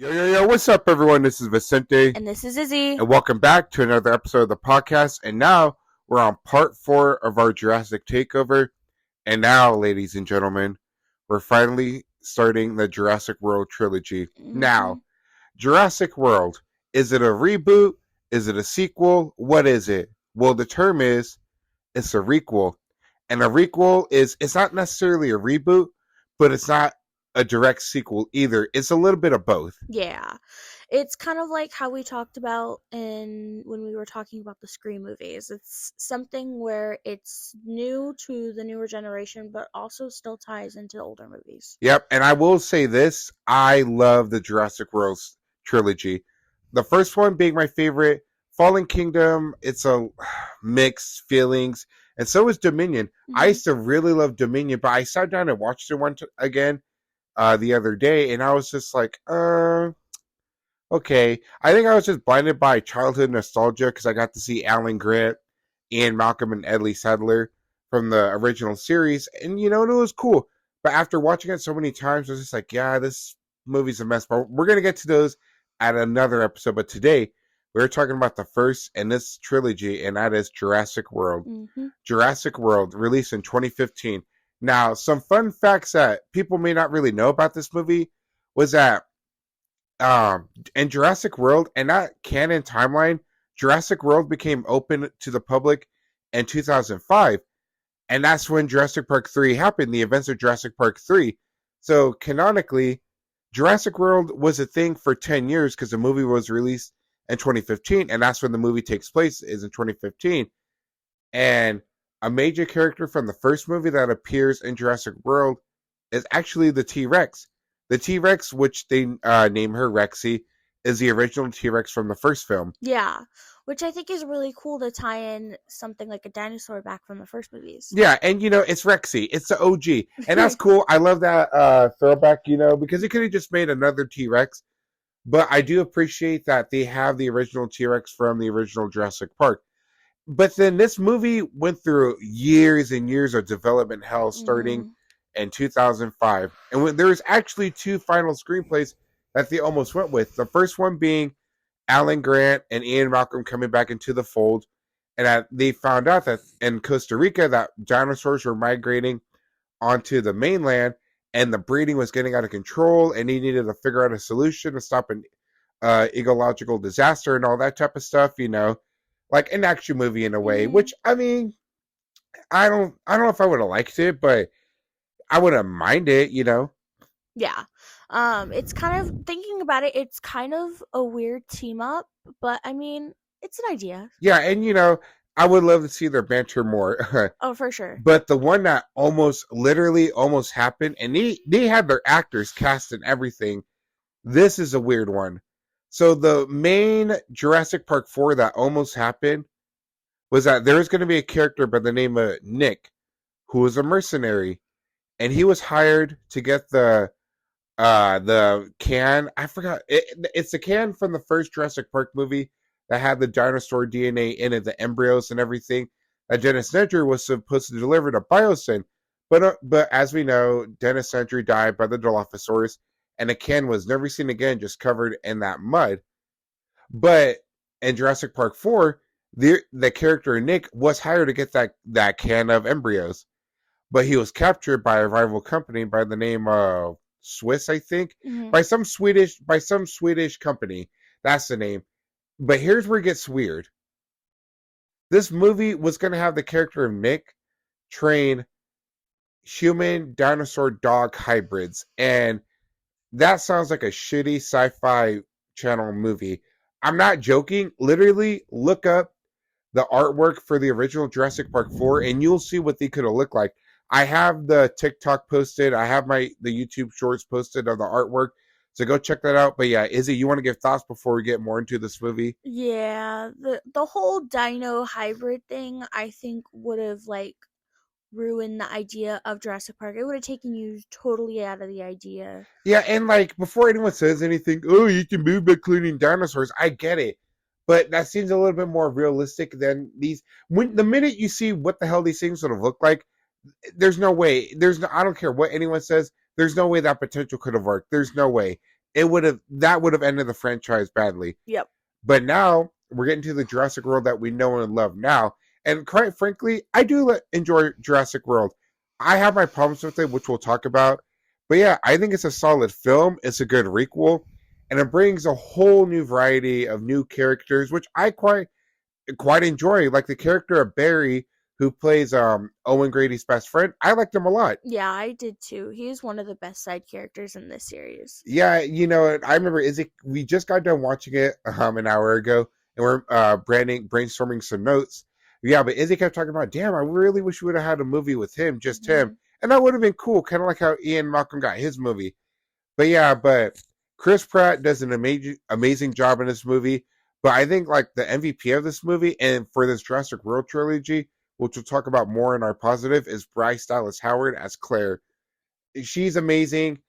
Yo, what's up, everyone? This is Vicente, And this is Izzy. and welcome back to another episode of the podcast. And now we're on part 4 of our Jurassic Takeover. And now, ladies and gentlemen, we're finally starting the Jurassic World trilogy. Mm-hmm. Now, Jurassic World, is it a reboot? Is it a sequel? What is it? Well, the term is, it's a requel. And a requel it's not necessarily a reboot, but it's not a direct sequel either. It's a little bit of both. Yeah. It's kind of like how we talked about when we were talking about the Scream movies. It's something where it's new to the newer generation, but also still ties into the older movies. Yep, and I will say this, I love the Jurassic World trilogy. The first one being my favorite, Fallen Kingdom, it's a mixed feelings, and so is Dominion. Mm-hmm. I used to really love Dominion, but I sat down and watched it again the other day, and I was just like, okay. I think I was just blinded by childhood nostalgia because I got to see Alan Grant, Ian Malcolm, and Edley Sadler from the original series, and it was cool. But after watching it so many times, I was just like, yeah, this movie's a mess. But we're going to get to those at another episode. But today, we're talking about the first in this trilogy, and that is Jurassic World. Mm-hmm. Jurassic World, released in 2015. Now, some fun facts that people may not really know about this movie was that in Jurassic World, and that canon timeline, Jurassic World became open to the public in 2005. And that's when Jurassic Park 3 happened, the events of Jurassic Park 3. So, canonically, Jurassic World was a thing for 10 years because the movie was released in 2015, and that's when the movie takes place, is in 2015. And a major character from the first movie that appears in Jurassic World is actually the T-Rex. The T-Rex, which they name her Rexy, is the original T-Rex from the first film. Yeah, which I think is really cool to tie in something like a dinosaur back from the first movies. Yeah, and it's Rexy. It's the OG. And that's cool. I love that throwback, because he could have just made another T-Rex. But I do appreciate that they have the original T-Rex from the original Jurassic Park. But then this movie went through years and years of development hell starting in 2005. And there was actually 2 final screenplays that they almost went with. The first one being Alan Grant and Ian Malcolm coming back into the fold. And that they found out that in Costa Rica that dinosaurs were migrating onto the mainland and the breeding was getting out of control, and he needed to figure out a solution to stop an ecological disaster and all that type of stuff, like an action movie in a way, which I mean, I don't know if I would have liked it, but I wouldn't mind it, Yeah. It's kind of, thinking about it, it's kind of a weird team up, but I mean, it's an idea. Yeah, and I would love to see their banter more. Oh, for sure. But the one that literally almost happened, and they had their actors cast and everything. This is a weird one. So the main Jurassic Park 4 that almost happened was that there was going to be a character by the name of Nick, who was a mercenary, and he was hired to get the can. I forgot. It's the can from the first Jurassic Park movie that had the dinosaur DNA in it, the embryos and everything. That Dennis Nedry was supposed to deliver to Biosyn, but as we know, Dennis Nedry died by the Dilophosaurus, and the can was never seen again, just covered in that mud. But in Jurassic Park 4, the character Nick was hired to get that can of embryos, but he was captured by a rival company by the name of Swiss, I think, by some Swedish company. That's the name. But here's where it gets weird. This movie was going to have the character of Nick train human dinosaur dog hybrids, and that sounds like a shitty sci-fi channel movie. I'm not joking. Literally, look up the artwork for the original Jurassic Park 4, and you'll see what they could have looked like. I have the TikTok posted. I have the YouTube shorts posted of the artwork. So go check that out. But yeah, Izzy, you want to give thoughts before we get more into this movie? Yeah, the whole dino hybrid thing, I think, would have ruined the idea of Jurassic Park. It would have taken you totally out of the idea. Yeah, and before anyone says anything, oh, you can move by cloning dinosaurs, I get it. But that seems a little bit more realistic than these. The minute you see what the hell these things would have looked like, there's no way. I don't care what anyone says. There's no way that potential could have worked. There's no way. that would have ended the franchise badly. Yep. But now we're getting to the Jurassic World that we know and love now. And quite frankly, I do enjoy Jurassic World. I have my problems with it, which we'll talk about. But yeah, I think it's a solid film. It's a good requel. And it brings a whole new variety of new characters, which I quite enjoy. Like the character of Barry, who plays Owen Grady's best friend. I liked him a lot. Yeah, I did too. He's one of the best side characters in this series. Yeah, I remember we just got done watching it an hour ago, and we're brainstorming some notes. Yeah, but Izzy kept talking about, damn, I really wish we would have had a movie with him, just him. And that would have been cool, kind of like how Ian Malcolm got his movie. But Chris Pratt does an amazing job in this movie. But I think like the MVP of this movie and for this Jurassic World trilogy, which we'll talk about more in our positive, is Bryce Dallas Howard as Claire. She's amazing.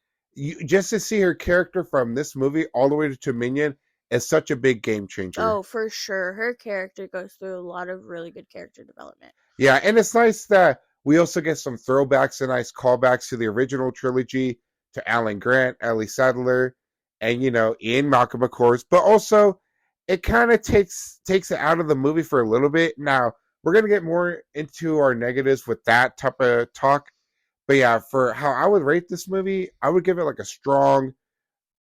Just to see her character from this movie all the way to Minion is such a big game changer. Oh, for sure. Her character goes through a lot of really good character development. Yeah, and it's nice that we also get some throwbacks and nice callbacks to the original trilogy, to Alan Grant, Ellie Sattler, and Ian Malcolm, of course. But also, it kind of takes it out of the movie for a little bit. Now, we're going to get more into our negatives with that type of talk. But yeah, for how I would rate this movie, I would give it like a strong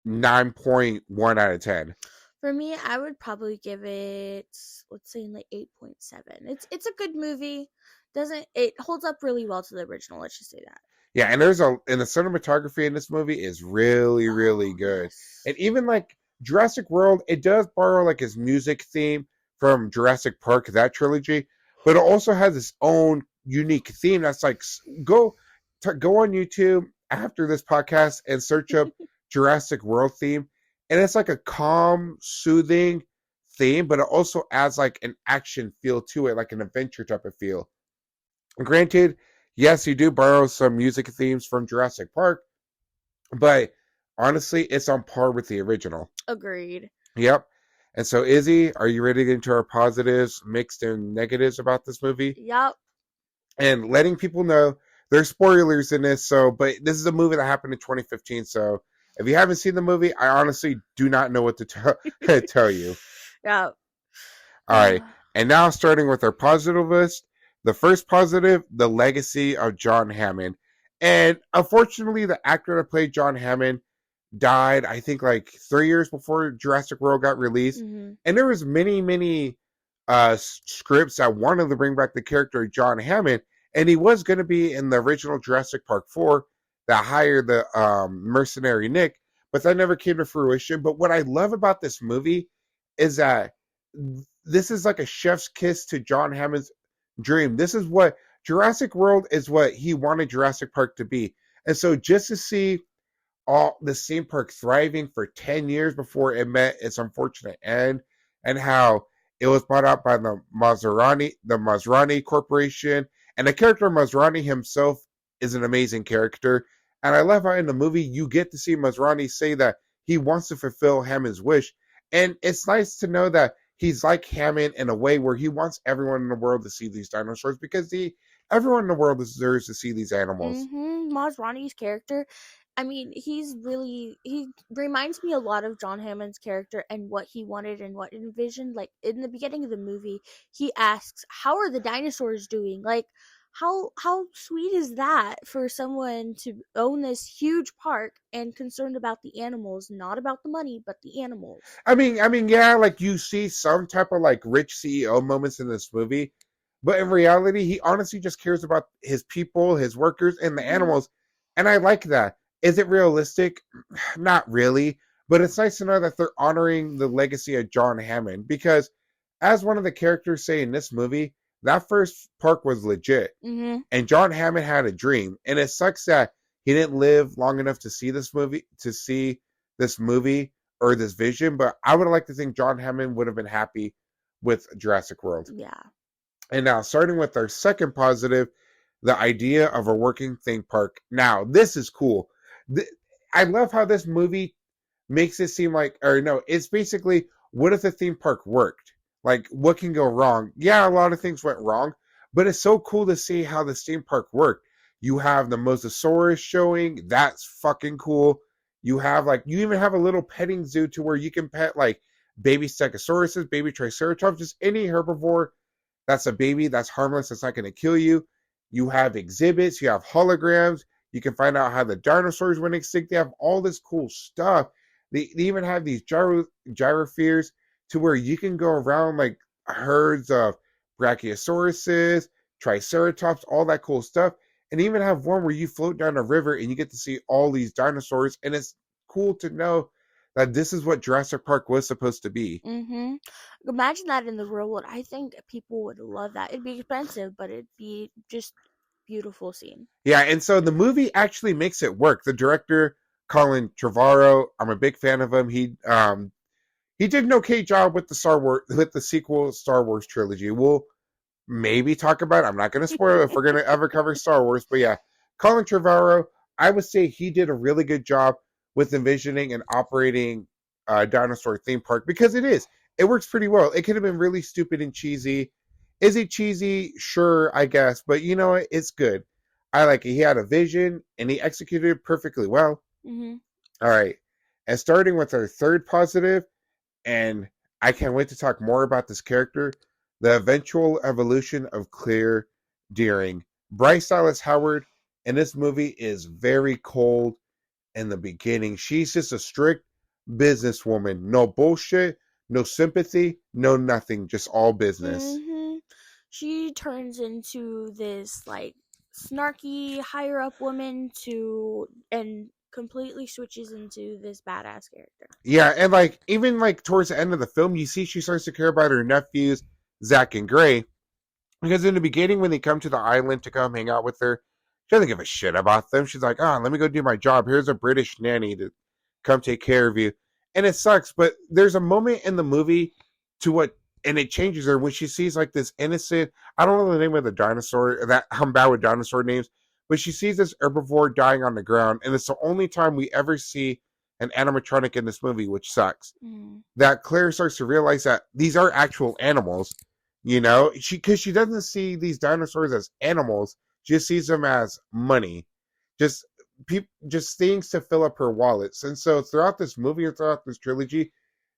9.1 out of 10. For me, I would probably give it, let's say, like 8.7. It's a good movie. It holds up really well to the original, let's just say that. Yeah, and the cinematography in this movie is really, really good. Yes. And even like Jurassic World, it does borrow like his music theme from Jurassic Park, that trilogy, but it also has its own unique theme that's like, go on YouTube after this podcast and search up Jurassic World theme. And it's like a calm, soothing theme, but it also adds like an action feel to it, like an adventure type of feel. Granted, yes, you do borrow some music themes from Jurassic Park, but honestly, it's on par with the original. Agreed. Yep. And so, Izzy, are you ready to get into our positives, mixed and negatives about this movie? Yep. And letting people know there's spoilers in this, but this is a movie that happened in 2015, so if you haven't seen the movie, I honestly do not know what to tell you. Yeah. All right. And now starting with our positive list, the first positive, the legacy of John Hammond. And unfortunately, the actor that played John Hammond died, I think, like 3 years before Jurassic World got released. Mm-hmm. And there was many scripts that wanted to bring back the character of John Hammond. And he was going to be in the original Jurassic Park 4 that hired the mercenary Nick, but that never came to fruition. But what I love about this movie is that this is like a chef's kiss to John Hammond's dream. This is what Jurassic World is, what he wanted Jurassic Park to be. And so just to see all the theme park thriving for 10 years before it met its unfortunate end, and how it was bought out by the Masrani Corporation, and the character Masrani himself is an amazing character. And I love how in the movie you get to see Masrani say that he wants to fulfill Hammond's wish. And it's nice to know that he's like Hammond in a way where he wants everyone in the world to see these dinosaurs, because everyone in the world deserves to see these animals. Mm-hmm. Masrani's character, I mean, he reminds me a lot of John Hammond's character and what he wanted and what he envisioned. Like in the beginning of the movie, he asks, "How are the dinosaurs doing?" Like, how sweet is that for someone to own this huge park and concerned about the animals, not about the money, but the animals. I mean, yeah, like you see some type of like rich CEO moments in this movie, but in reality, he honestly just cares about his people, his workers, and the animals. And I like that. Is it realistic? Not really. But it's nice to know that they're honoring the legacy of John Hammond, because as one of the characters say in this movie, that first park was legit. Mm-hmm. And John Hammond had a dream. And it sucks that he didn't live long enough to see this movie, or this vision. But I would like to think John Hammond would have been happy with Jurassic World. Yeah. And now, starting with our second positive, the idea of a working theme park. Now, this is cool. I love how this movie makes it seem like, or no, it's basically, what if the theme park worked? Like, what can go wrong? Yeah, a lot of things went wrong, but it's so cool to see how the theme park worked. You have the Mosasaurus showing. That's fucking cool. You have like you even have a little petting zoo to where you can pet like baby Stegosauruses, baby Triceratops, just any herbivore that's a baby that's harmless, that's not going to kill you. You have exhibits, you have holograms. You can find out how the dinosaurs went extinct. They have all this cool stuff. They even have these gyrospheres to where you can go around like herds of brachiosauruses, triceratops, all that cool stuff, and even have one where you float down a river and you get to see all these dinosaurs. And it's cool to know that this is what Jurassic Park was supposed to be. Mhm. Imagine that in the real world. I think people would love that. It'd be expensive, but it'd be just beautiful scene. Yeah, and so the movie actually makes it work. The director, Colin Trevorrow, I'm a big fan of him. He did an okay job with the sequel Star Wars trilogy. We'll maybe talk about it. I'm not going to spoil it if we're going to ever cover Star Wars, but yeah, Colin Trevorrow, I would say he did a really good job with envisioning and operating a dinosaur theme park because it works pretty well. It could have been really stupid and cheesy. Is it cheesy? Sure, I guess, but you know what? It's good. I like it. He had a vision and he executed it perfectly well. Mhm. All right, and starting with our third positive, and I can't wait to talk more about this character, the eventual evolution of Claire Deering. Bryce Dallas Howard in this movie is very cold in the beginning. She's just a strict businesswoman. No bullshit, no sympathy, no nothing, just all business. Mhm. She turns into this like snarky higher up woman and completely switches into this badass character. Yeah, and like even like towards the end of the film, you see she starts to care about her nephews, Zach and Gray. Because in the beginning, when they come to the island to come hang out with her, she doesn't give a shit about them. She's like, let me go do my job. Here's a British nanny to come take care of you. And it sucks, but there's a moment in the movie and it changes her when she sees like this innocent, I don't know the name of the dinosaur, I'm bad with dinosaur names, but she sees this herbivore dying on the ground. And it's the only time we ever see an animatronic in this movie, which sucks. That Claire starts to realize that these are actual animals. You know, because she doesn't see these dinosaurs as animals, she just sees them as money, just just things to fill up her wallets. And so throughout this movie and throughout this trilogy,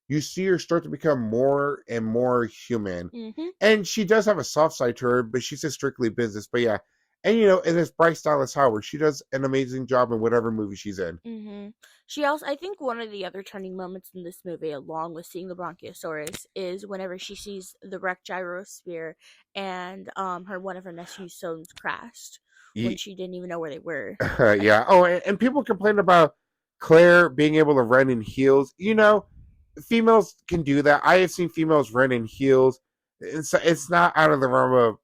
you see her start to become more and more human. Mm-hmm. And she does have a soft side to her, but she's just strictly business. But yeah, and you know, and it's Bryce Dallas Howard. She does an amazing job in whatever movie she's in. Mm-hmm. She also, I think, one of the other turning moments in this movie, along with seeing the Bronchiosaurus, is whenever she sees the wrecked gyrosphere and one of her nephew's stones crashed when she didn't even know where they were. Yeah. Oh, and people complain about Claire being able to run in heels. You know, females can do that. I have seen females run in heels. It's not out of the realm of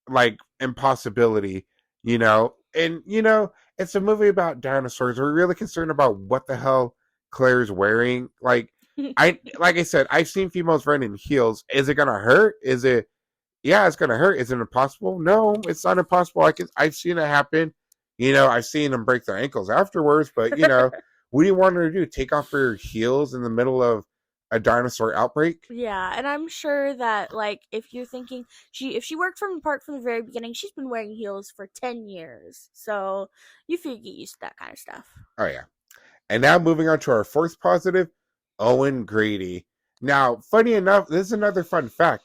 like impossibility, you know. And you know, it's a movie about dinosaurs. We're really concerned about what the hell Claire's wearing. Like I said, I've seen females run in heels. Is it gonna hurt? Is it yeah, it's gonna hurt. Is it impossible? No, it's not impossible. I've seen it happen. You know, I've seen them break their ankles afterwards, but you know, what do you want her to do? Take off her heels in the middle of a dinosaur outbreak? Yeah, and I'm sure that like if you're thinking if she worked from the park from the very beginning, she's been wearing heels for 10 years. So you feel get used to that kind of stuff. Oh yeah. And now moving on to our fourth positive, Owen Grady. Now, funny enough, this is another fun fact.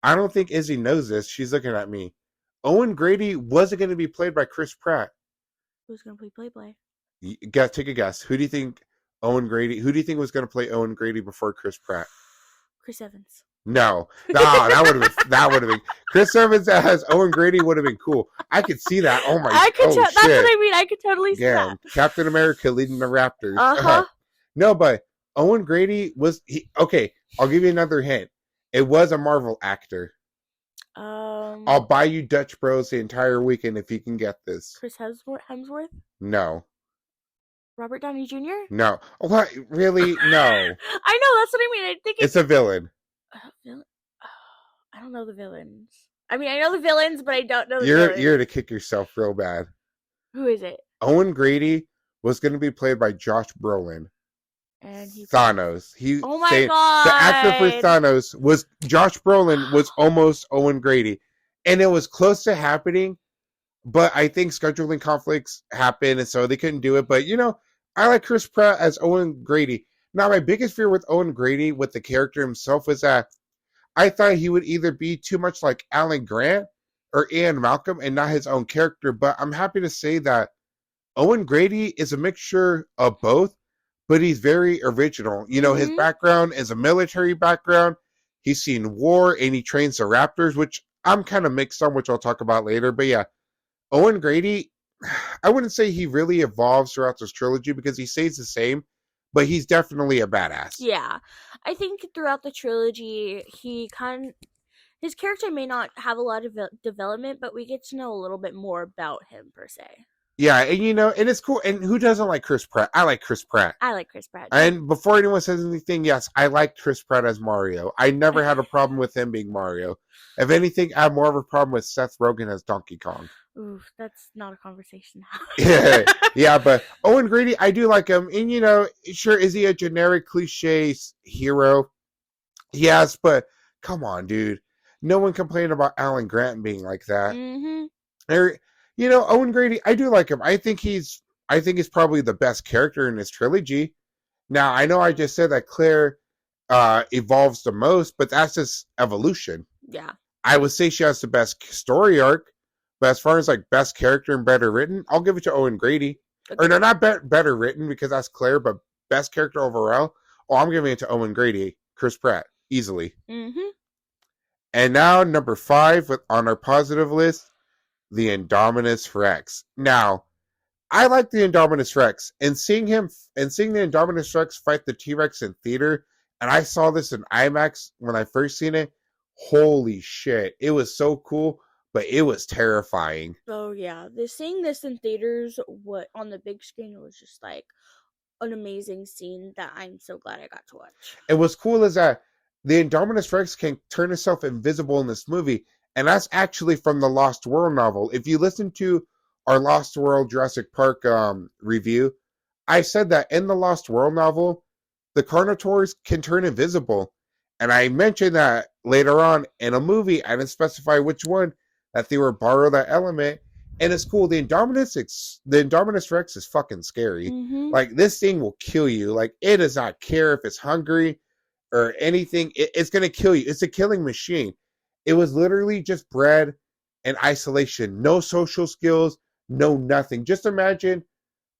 I don't think Izzy knows this. She's looking at me. Owen Grady wasn't going to be played by Chris Pratt. Who's going to play? You take a guess. Who do you think was going to play Owen Grady before Chris Pratt? Chris Evans. No, that would have been Chris Evans as Owen Grady would have been cool. I could see that. Oh my! That's what I mean. I could totally see that. Captain America leading the Raptors. Uh-huh. No, but Owen Grady okay. I'll give you another hint. It was a Marvel actor. I'll buy you Dutch Bros the entire weekend if you can get this. Chris Hemsworth? No. Robert Downey Jr.? No. What? Really? No. I know, that's what I mean. I think it's a villain. Villain? I don't know the villains. I mean, I know the villains, but I don't know the villains. You're to kick yourself real bad. Who is it? Owen Grady was going to be played by Josh Brolin. And Thanos. Oh my god! The actor for Thanos was Josh Brolin was almost Owen Grady, and it was close to happening, but I think scheduling conflicts happened, and so they couldn't do it. But you know, I like Chris Pratt as Owen Grady. Now, my biggest fear with Owen Grady, with the character himself, was that I thought he would either be too much like Alan Grant or Ian Malcolm and not his own character. But I'm happy to say that Owen Grady is a mixture of both, but he's very original. You know, his Mm-hmm. background is a military background. He's seen war and he trains the Raptors, which I'm kind of mixed on, which I'll talk about later. But yeah, Owen Grady, I wouldn't say he really evolves throughout this trilogy because he stays the same, but he's definitely a badass. Yeah, I think throughout the trilogy, his character may not have a lot of development, but we get to know a little bit more about him per se. Yeah, and you know, and it's cool. And who doesn't like Chris Pratt? I like Chris Pratt. I like Chris Pratt too. And before anyone says anything, yes, I like Chris Pratt as Mario. I never had a problem with him being Mario. If anything, I have more of a problem with Seth Rogen as Donkey Kong. Ooh, that's not a conversation now. Yeah, yeah, but Owen Grady, I do like him. And you know, sure, is he a generic cliche hero? Yes, but come on, dude. No one complained about Alan Grant being like that. Mm-hmm. Or, you know, Owen Grady, I do like him. I think he's probably the best character in this trilogy. Now, I know I just said that Claire evolves the most, but that's just evolution. Yeah. I would say she has the best story arc, but as far as like best character and better written, I'll give it to Owen Grady. Okay. Or no, not better written because that's Claire, but best character overall. Oh, I'm giving it to Owen Grady, Chris Pratt, easily. Mm-hmm. And now number 5 on our positive list, the Indominus Rex. Now, I like the Indominus Rex, and seeing the Indominus Rex fight the T-Rex in theater, and I saw this in IMAX when I first seen it. Holy shit. It was so cool, but it was terrifying. Oh yeah, seeing this in theaters, what on the big screen was just like an amazing scene that I'm so glad I got to watch. And what's cool is that the Indominus Rex can turn itself invisible in this movie, and that's actually from the Lost World novel. If you listen to our Lost World Jurassic Park review, I said that in the Lost World novel, the Carnotaurs can turn invisible. And I mentioned that later on in a movie, I didn't specify which one, that they were borrow that element. And it's cool. The Indominus Rex is fucking scary. Mm-hmm. Like, this thing will kill you. Like, it does not care if it's hungry or anything. It's going to kill you. It's a killing machine. It was literally just bred in isolation. No social skills, no nothing. Just imagine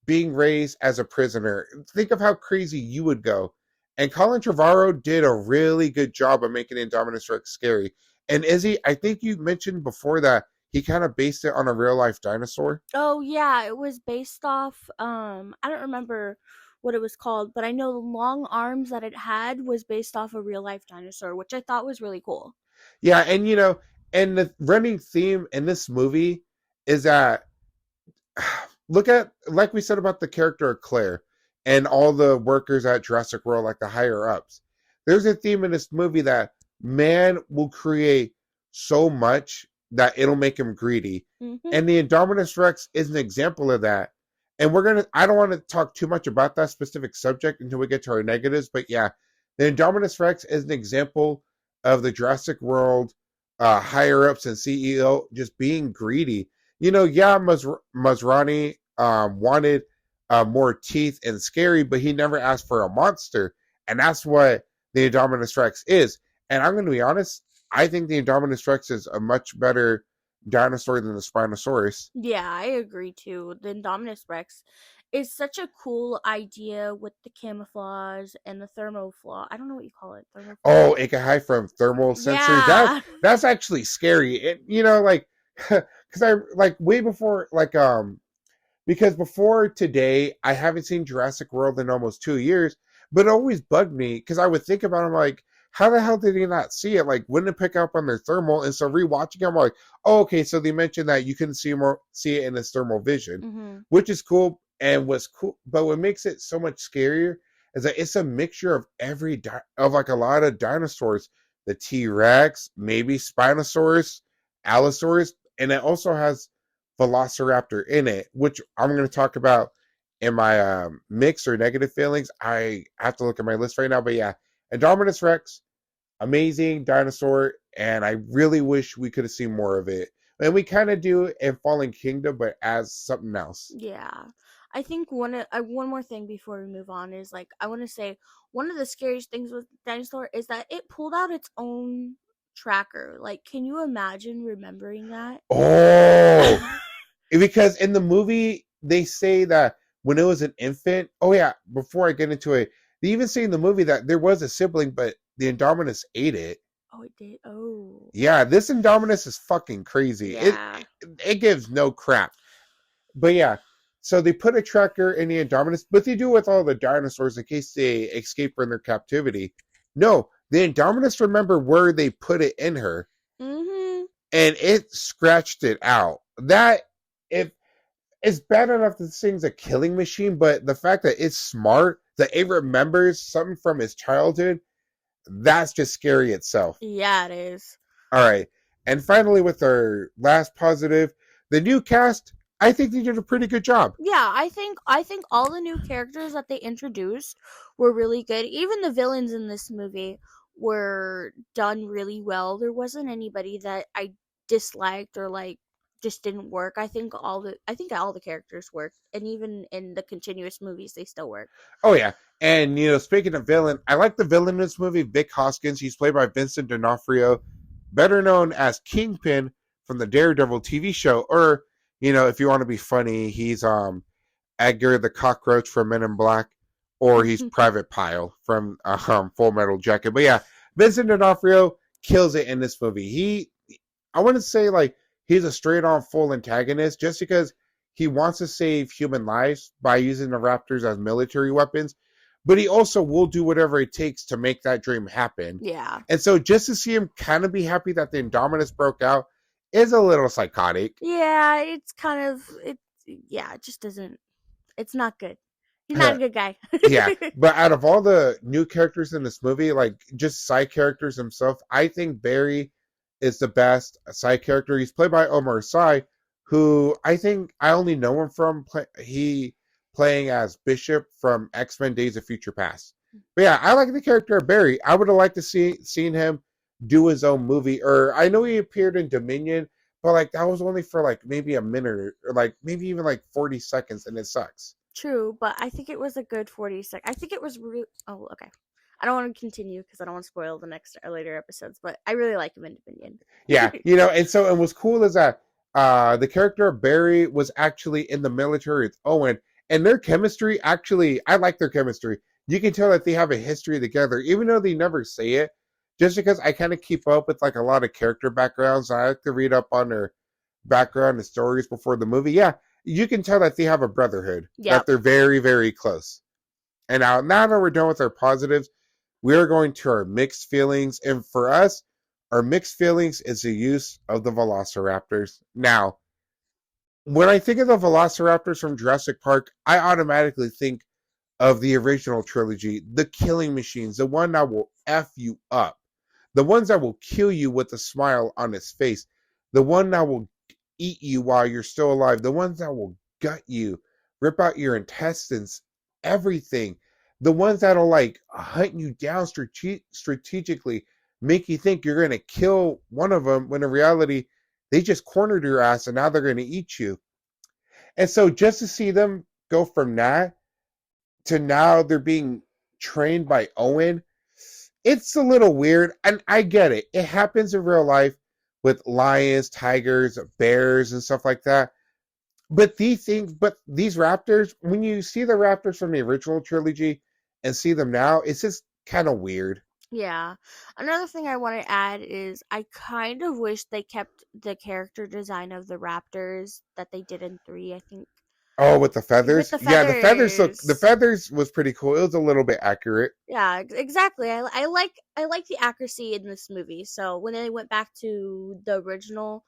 being raised as a prisoner. Think of how crazy you would go. And Colin Trevorrow did a really good job of making Indominus Rex scary. And Izzy, I think you mentioned before that he kind of based it on a real life dinosaur. Oh yeah, it was based off I don't remember what it was called, but I know the long arms that it had was based off a real life dinosaur, which I thought was really cool. Yeah, and you know, and the running theme in this movie is that look at, like we said about the character of Claire and all the workers at Jurassic World, like the higher ups. There's a theme in this movie that man will create so much that it'll make him greedy. Mm-hmm. And the Indominus Rex is an example of that. And I don't want to talk too much about that specific subject until we get to our negatives, but yeah, the Indominus Rex is an example of the Jurassic World higher ups and CEO just being greedy. You know, yeah, Masrani wanted more teeth and scary, but he never asked for a monster. And that's what the Indominus Rex is. And I'm going to be honest, I think the Indominus Rex is a much better dinosaur than the Spinosaurus. Yeah, I agree too. The Indominus Rex is such a cool idea with the camouflage and the thermoflaw. I don't know what you call it. Thermoflaw. Oh, it can hide from thermal sensors. Yeah. That's actually scary. It, you know, like, because I like way before, like, because before today, I haven't seen Jurassic World in almost 2 years, but it always bugged me because I would think about it, I'm like, how the hell did he not see it? Like, wouldn't it pick up on their thermal? And so rewatching it, I'm like, oh, okay, so they mentioned that you can see it in its thermal vision, Mm-hmm. which is cool and was cool. But what makes it so much scarier is that it's a mixture of like a lot of dinosaurs, the T-Rex, maybe Spinosaurus, Allosaurus, and it also has Velociraptor in it, which I'm going to talk about in my mixed or negative feelings. I have to look at my list right now, but yeah, Indominus Rex, amazing dinosaur, and I really wish we could have seen more of it. And we kind of do in Fallen Kingdom, but as something else. Yeah. I think one more thing before we move on is like I want to say one of the scariest things with dinosaur is that it pulled out its own tracker. Like, can you imagine remembering that? Oh, because in the movie they say that when it was an infant. Oh yeah, before I get into it, they even say in the movie that there was a sibling, but the Indominus ate it. Oh, it did. Oh, Yeah, this Indominus is fucking crazy. It yeah. it gives no crap. But yeah, so they put a tracker in the Indominus, but they do with all the dinosaurs in case they escape from their captivity. No, the Indominus remember where they put it in her, Mhm. and it scratched it out. That if it's bad enough that this thing's a killing machine, but the fact that it's smart, that it remembers something from his childhood, that's just scary itself. Yeah, it is. All right. And finally, with our last positive, the new cast, I think they did a pretty good job. Yeah, I think all the new characters that they introduced were really good. Even the villains in this movie were done really well. There wasn't anybody that I disliked or like just didn't work. I think all the characters worked, and even in the continuous movies they still work. Oh, yeah. And, speaking of villain, I like the villain in this movie, Vic Hoskins. He's played by Vincent D'Onofrio, better known as Kingpin from the Daredevil TV show. Or, if you want to be funny, he's Edgar the Cockroach from Men in Black, or he's Private Pile from Full Metal Jacket. But yeah, Vincent D'Onofrio kills it in this movie. I wouldn't say like he's a straight on full antagonist just because he wants to save human lives by using the raptors as military weapons, but he also will do whatever it takes to make that dream happen. Yeah. And so just to see him kind of be happy that the Indominus broke out is a little psychotic. Yeah, it's kind of it just doesn't it's not good. He's not a good guy. Yeah, but out of all the new characters in this movie, like just side characters himself, I think Barry is the best side character. He's played by Omar Sy, who I think I only know him from he playing as Bishop from X-Men Days of Future Past. But yeah, I like the character of Barry. I would have liked to seen him do his own movie, or I know he appeared in Dominion, but like that was only for like maybe a minute or like maybe even like 40 seconds, and it sucks. True, but I think it was a good 40 seconds. I think it was oh, okay. I don't want to continue because I don't want to spoil the next or later episodes, but I really like him in Dominion. Yeah, and what's cool is that the character of Barry was actually in the military with Owen, and their chemistry actually, I like their chemistry. You can tell that they have a history together, even though they never say it. Just because I kind of keep up with like a lot of character backgrounds, I like to read up on their background and stories before the movie. Yeah, you can tell that they have a brotherhood, that Yep. they're very, very close. And now that we're done with our positives, we are going to our mixed feelings. And for us, our mixed feelings is the use of the velociraptors. Now, when I think of the velociraptors from Jurassic Park, I automatically think of the original trilogy, the killing machines, the one that will F you up, the ones that will kill you with a smile on its face, the one that will eat you while you're still alive, the ones that will gut you, rip out your intestines, everything, the ones that'll like hunt you down strategically, make you think you're going to kill one of them when in reality they just cornered your ass and now they're going to eat you. And so just to see them go from that to now they're being trained by Owen, it's a little weird. And I get it. It happens in real life with lions, tigers, bears, and stuff like that. But these raptors, when you see the raptors from the original trilogy and see them now, it's just kind of weird. Yeah. Another thing I want to add is I kind of wish they kept the character design of the raptors that they did in 3, I think. Oh, with the With feathers? the Yeah, the feathers. feathers was pretty cool. It was a little bit accurate. Yeah, exactly. I like the accuracy in this movie. So when they went back to the original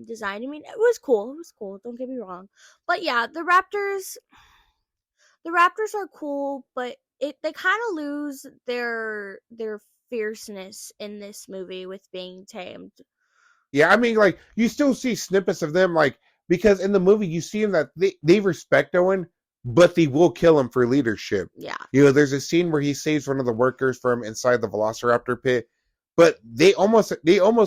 design, I mean, it was cool. It was cool. Don't get me wrong. But yeah, the raptors are cool, but they kind of lose their fierceness in this movie with being tamed. Yeah, I mean, like you still see snippets of them, like because in the movie you see them that they respect Owen, but they will kill him for leadership. Yeah. There's a scene where he saves one of the workers from inside the Velociraptor pit, but they almost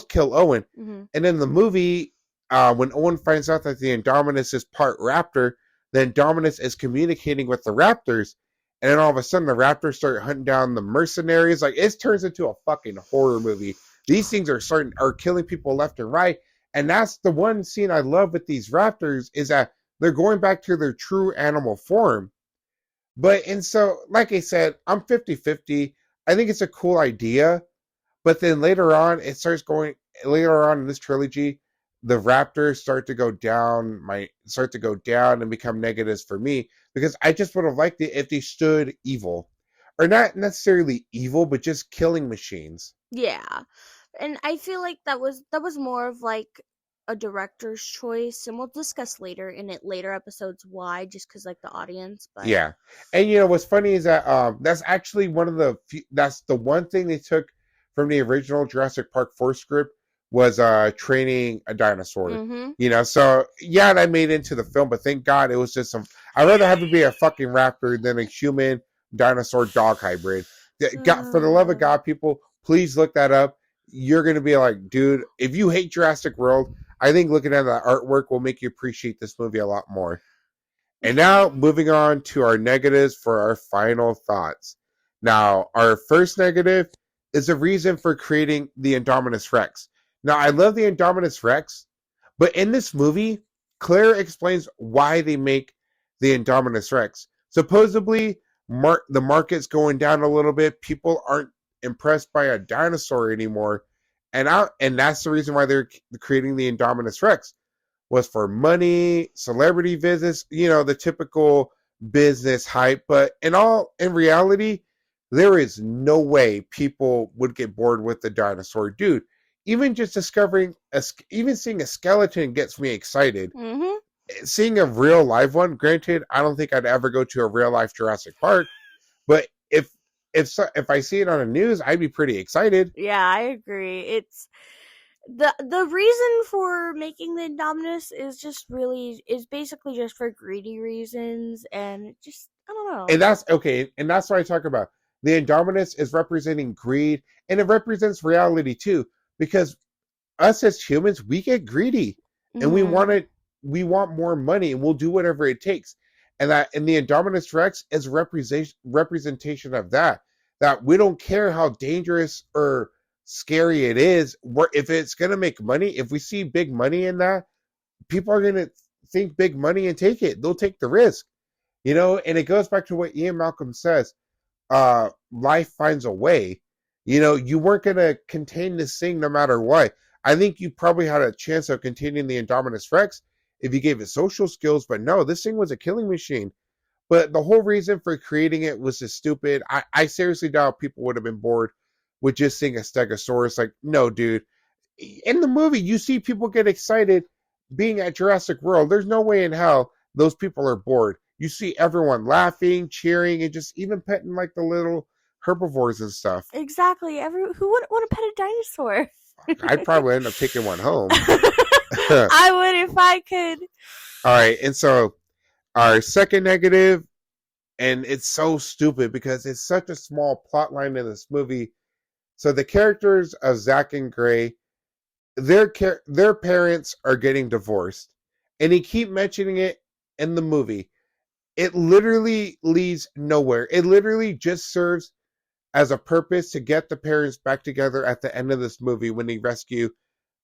kill Owen. Hmm. And in the movie, when Owen finds out that the Indominus is part raptor, then Indominus is communicating with the Raptors, and then all of a sudden the Raptors start hunting down the mercenaries. Like, it turns into a fucking horror movie. These things are killing people left and right. And that's the one scene I love with these Raptors, is that they're going back to their true animal form. But, and so, like I said, I'm 50-50. I think it's a cool idea. But then later on in this trilogy, the Raptors start to go down and become negatives for me, because I just would have liked it if they stood evil. Or not necessarily evil, but just killing machines. Yeah. And I feel like that was more of like a director's choice, and we'll discuss later in later episodes why, just because like the audience. But Yeah. And you know what's funny is that that's actually that's the one thing they took from the original Jurassic Park 4 script, was training a dinosaur. mm-hmm. You know, so yeah, that made it into the film, but thank God it was just some. I'd rather have it be a fucking raptor than a human dinosaur dog hybrid. God, for the love of God, people, please look that up. You're gonna be like, dude, if you hate Jurassic World, I think looking at the artwork will make you appreciate this movie a lot more. And now, moving on to our negatives for our final thoughts. Now, our first negative is the reason for creating the Indominus Rex. Now, I love the Indominus Rex, but in this movie, Claire explains why they make the Indominus Rex. Supposedly, the market's going down a little bit. People aren't impressed by a dinosaur anymore. And that's the reason why they're creating the Indominus Rex, was for money, celebrity visits, you know, the typical business hype. But in reality, there is no way people would get bored with the dinosaur. Dude, even just even seeing a skeleton gets me excited. Mm-hmm. Seeing a real live one, granted, I don't think I'd ever go to a real life Jurassic Park, but if I see it on the news, I'd be pretty excited. Yeah, I agree. It's the reason for making the Indominus is basically just for greedy reasons, and just I don't know. And that's okay. And that's what I talk about. The Indominus is representing greed, and it represents reality too. Because us as humans, we get greedy, and Mm-hmm. we want more money, and we'll do whatever it takes. And the Indominus Rex is representation of that. That we don't care how dangerous or scary it is. If it's gonna make money, if we see big money in that, people are gonna think big money and take it. They'll take the risk. You know, and it goes back to what Ian Malcolm says. Life finds a way. You know, you weren't gonna contain this thing no matter what. I think you probably had a chance of containing the Indominus Rex if you gave it social skills, but no, this thing was a killing machine. But the whole reason for creating it was just stupid. I seriously doubt people would have been bored with just seeing a Stegosaurus. Like, no, dude. In the movie, you see people get excited being at Jurassic World. There's no way in hell those people are bored. You see everyone laughing, cheering, and just even petting like the little herbivores and stuff. Exactly. Who wouldn't want to pet a dinosaur? I'd probably end up taking one home. All I would if I could. right, and so our second negative, and it's so stupid because it's such a small plot line in this movie. So the characters of Zach and Gray, their parents are getting divorced, and he keep mentioning it in the movie. It literally leads nowhere. It literally just serves as a purpose to get the parents back together at the end of this movie when they rescue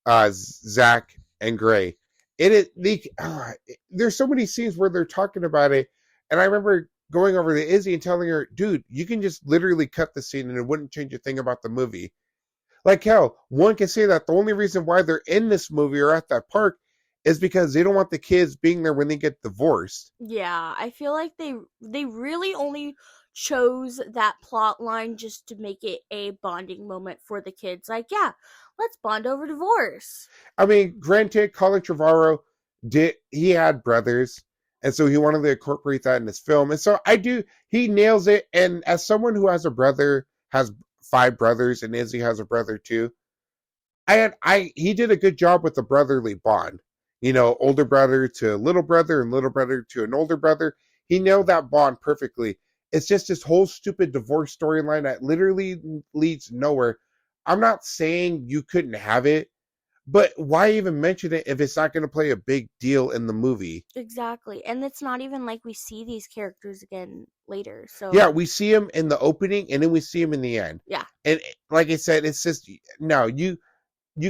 Zach and Gray. There's so many scenes where they're talking about it, and I remember going over to Izzy and telling her, "Dude, you can just literally cut the scene, and it wouldn't change a thing about the movie." Like hell, one can say that the only reason why they're in this movie or at that park is because they don't want the kids being there when they get divorced. Yeah, I feel like they really only chose that plot line just to make it a bonding moment for the kids. Like, yeah, let's bond over divorce. I mean, granted, Colin Trevorrow he had brothers, and so he wanted to incorporate that in his film. And so he nails it. And as someone who has 5 brothers, and Izzy has a brother too, he did a good job with the brotherly bond. You know, older brother to little brother and little brother to an older brother. He nailed that bond perfectly. It's just this whole stupid divorce storyline that literally leads nowhere. I'm not saying you couldn't have it, But why even mention it if it's not going to play a big deal in the movie? Exactly. And it's not even like we see these characters again later. Yeah, So, we see him in the opening and then we see him in the end. yeah. And like I said, it's just no, you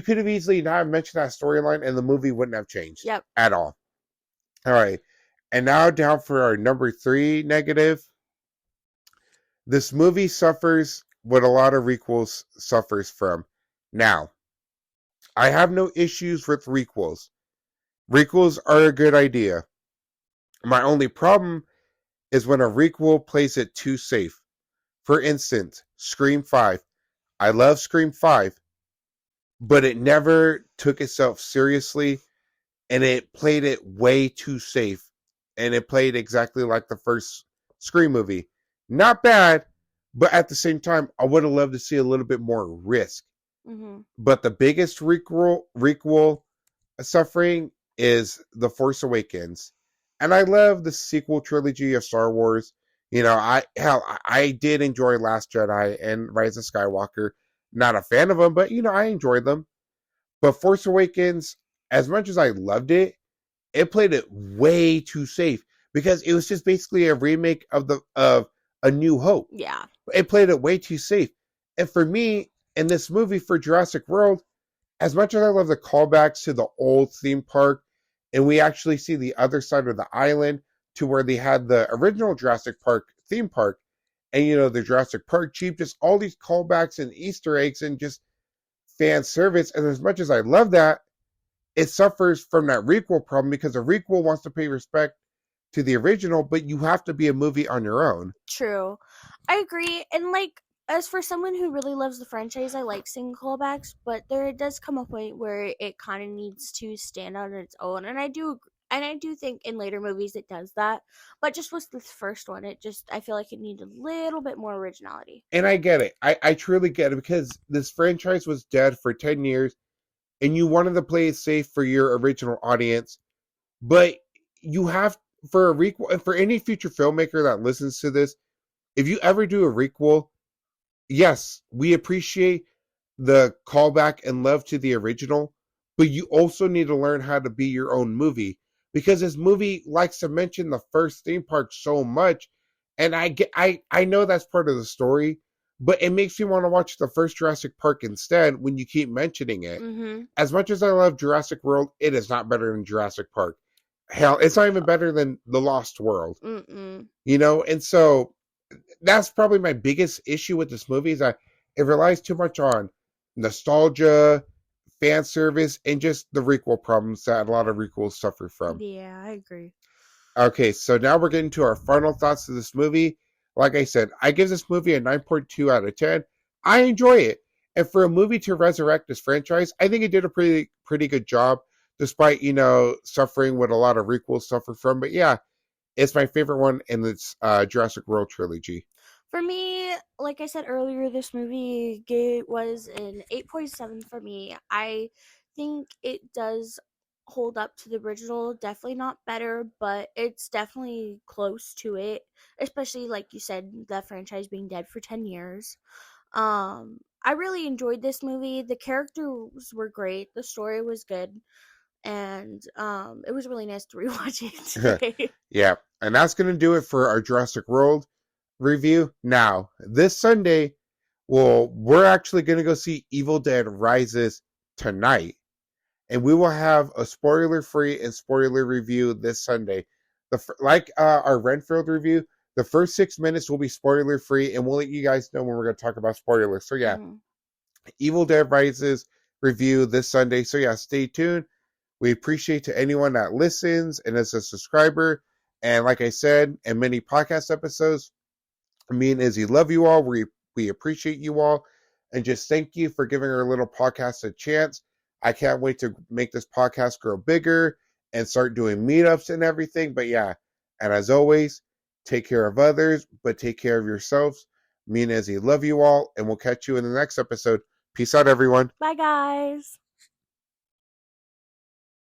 could have easily not mentioned that storyline and the movie wouldn't have changed Yep. at all. All right. And now down for our number 3 negative. This movie suffers what a lot of requels suffers from. Now, I have no issues with requels. Requels are a good idea. My only problem is when a requel plays it too safe. For instance, Scream 5. I love Scream 5, but it never took itself seriously and it played it way too safe. And it played exactly like the first Scream movie. Not bad, but at the same time, I would have loved to see a little bit more risk. Mm-hmm. But the biggest requel suffering is The Force Awakens. And I love the sequel trilogy of Star Wars. You know, I did enjoy Last Jedi and Rise of Skywalker. Not a fan of them, but I enjoyed them. But Force Awakens, as much as I loved it, it played it way too safe because it was just basically a remake of A New Hope. Yeah. It played it way too safe. And for me, in this movie for Jurassic World, as much as I love the callbacks to the old theme park, and we actually see the other side of the island to where they had the original Jurassic Park theme park, and the Jurassic Park Jeep, just all these callbacks and Easter eggs and just fan service. And as much as I love that, it suffers from that requel problem because a requel wants to pay respect to the original, but you have to be a movie on your own. True. I agree. And like, as for someone who really loves the franchise, I like seeing callbacks, but there does come a point where it kind of needs to stand on its own. And I do think in later movies it does that. But just with this first one, I feel like it needed a little bit more originality. And I get it. I truly get it because this franchise was dead for 10 years and you wanted to play it safe for your original audience. But you have, for a requel, and for any future filmmaker that listens to this, if you ever do a requel, yes, we appreciate the callback and love to the original, but you also need to learn how to be your own movie because this movie likes to mention the first theme park so much, and I know that's part of the story, but it makes me want to watch the first Jurassic Park instead when you keep mentioning it. Mm-hmm. As much as I love Jurassic World, it is not better than Jurassic Park. Hell, it's not even better than The Lost World. Mm-mm. And so that's probably my biggest issue with this movie is that it relies too much on nostalgia, fan service, and just the requel problems that a lot of requels suffer from. Yeah, I agree. Okay, so now we're getting to our final thoughts of this movie. Like I said, I give this movie a 9.2 out of 10. I enjoy it. And for a movie to resurrect this franchise, I think it did a pretty good job, despite, suffering what a lot of requels suffer from. But yeah, it's my favorite one in this Jurassic World trilogy. For me, like I said earlier, this movie was an 8.7 for me. I think it does hold up to the original. Definitely not better, but it's definitely close to it. Especially like you said, the franchise being dead for 10 years. I really enjoyed this movie. The characters were great. The story was good. And it was really nice to rewatch it today. Yeah, and that's going to do it for our Jurassic World review. Now, this Sunday, we're actually going to go see Evil Dead Rises tonight, and we will have a spoiler-free and spoiler review this Sunday. Like our Renfield review, the first 6 minutes will be spoiler-free, and we'll let you guys know when we're going to talk about spoilers. So yeah, Evil Dead Rises review this Sunday. So yeah, stay tuned. We appreciate to anyone that listens and is a subscriber. And like I said, in many podcast episodes, me and Izzy love you all. We appreciate you all. And just thank you for giving our little podcast a chance. I can't wait to make this podcast grow bigger and start doing meetups and everything. But yeah, and as always, take care of others, but take care of yourselves. Me and Izzy love you all, and we'll catch you in the next episode. Peace out, everyone. Bye, guys.